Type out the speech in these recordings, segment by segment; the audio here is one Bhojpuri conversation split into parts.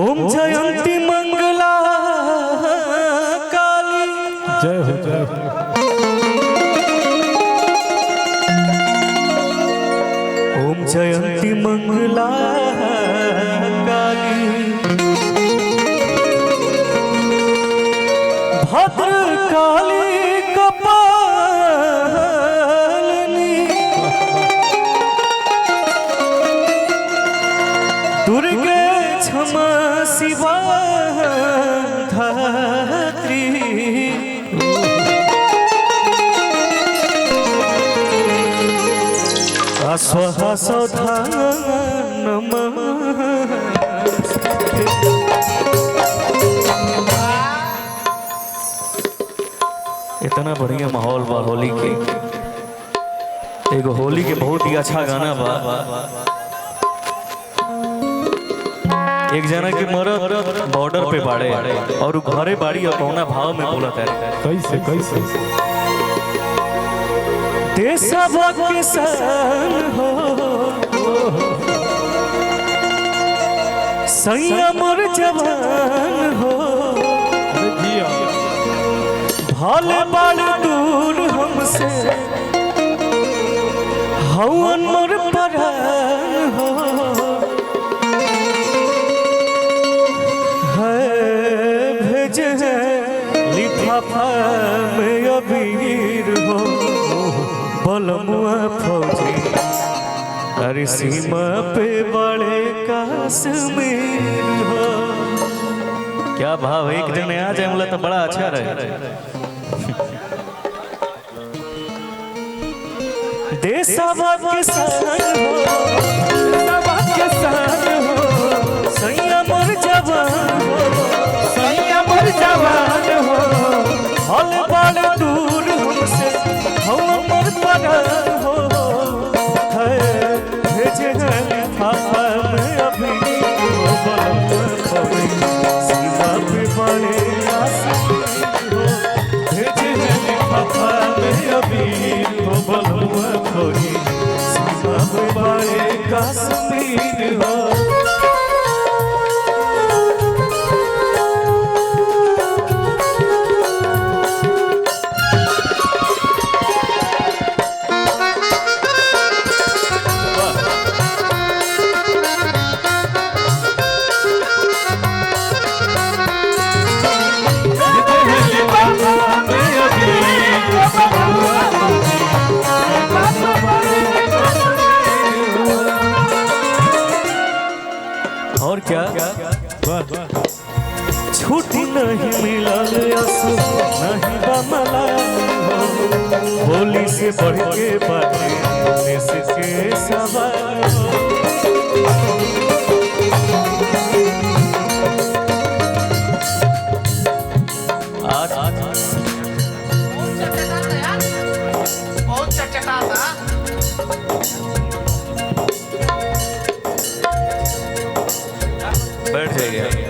ओम जयंती मंगला काली जय हो जय हो। ओम जयंती मंगला काली भद्र काली कपालिनी दुर्गे क्षमा शिवा धात्री स्वाहा स्वधा नमस्ते। इतना बढ़िया माहौल बा होली के। एगो होली के बहुत ही अच्छा गाना बा। एक जना के मरद बॉर्डर पे बाड़े और घरे बाड़ी अपना भाव में बोलत है कैसे कैसे देशवा के सन हो संयम और जवान हो भले बड़ दूर हमसे हवन मोर परान हो भेजे लिफाफा में अबीर हो बलमुआ फौजी अरे सीमा पे बड़े कश्मीर हो। क्या भाव एक जन आ जाए मतलब तो बड़ा अच्छा रहे। देशवा के सन हो देशवा के सन हो संयम और जवान हो संयम और जवान हो हल बड़ दूर हमसे हमर परान हो है भेजे लिफाफा में अभी सीमा पे बड़े कश्मीर हो भेजे लिफाफा में अभी बलुआ खोरी सीमा पे बड़े कश्मीर हो। और क्या छुट्टी नहीं मिलल असु नहीं बमला होली से बढ़ के बाटे देश के सवाल आज बहुत चटका था। बैठ जाइए।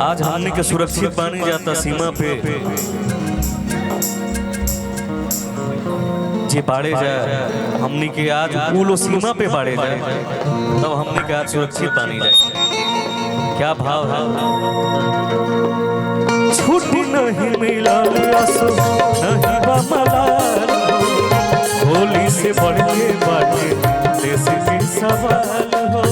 आज हमने के सुरक्षित पानी जाता सीमा पे जे बाड़े जाए हमने के आज कूलो सीमा पे बाड़े जाए तब हमने के आज सुरक्षित पानी जाए। क्या भाव है छुट्टी नहीं मिलल असो नहीं बमलाल होली से बढ़ के बाटे देश के सवाल हो।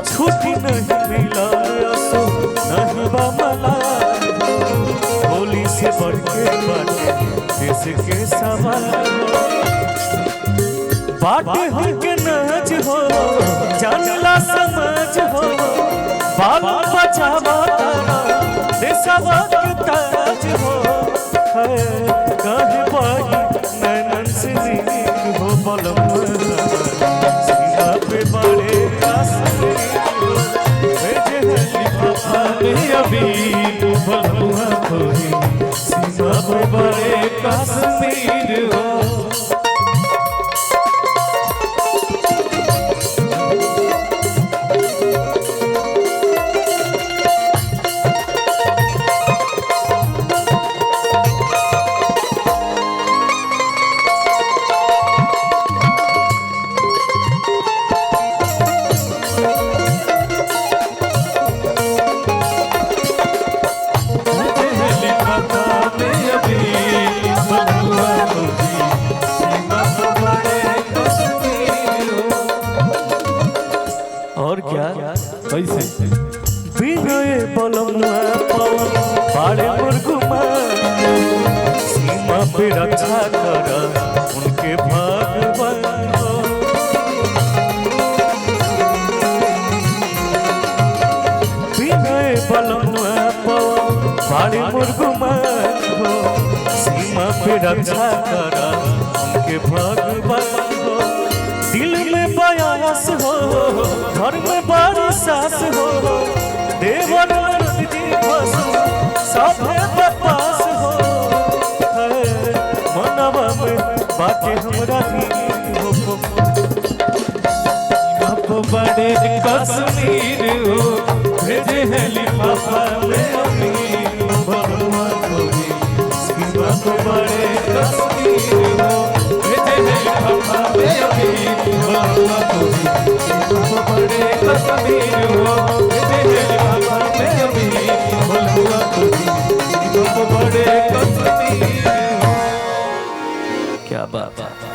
छुट्टी नहीं मिलल असो नहीं बमलाल होली से बढ़ के बाटे देश के सवाल हो। बाटे हमके नाच हो जानला समझ हो बाल बचावा तारा देशवा के ताज हो कहे बाई नैनन से नीक हो बलमुआ सीमा पे बड़े कश्मीर हो भेजे हैं लिफाफा में अभी बलमुआ कोई सीमा पे बड़े कश्मीर हो। और क्या कैसे बिनय बलमुआ पवन बाड़े मुर्गुमा सीमा पे रक्षा कर उनके भगवान हो। बिनय बलमुआ पवन बाड़े मुर्गुमा हो सीमा पे रक्षा कर उनके भगवान हो। दिल में बयास हो घर में बड़ी सास हो देवर जी बसो साथे बपास हो मनवा में बाटे हमरा भी हो बाप बड़े कश्मीर हो भेजे हैं लिफाफा में अभी बलमुआ कोई सीमा पे बड़े कश्मीर हो भेजे हैं लिफाफा में अभी बलमुआ कोई बड़े कश्मीर हो भेजे हैं लिफाफा में अभी बलमुआ कोई बड़े कश्मीर हो। क्या बात है।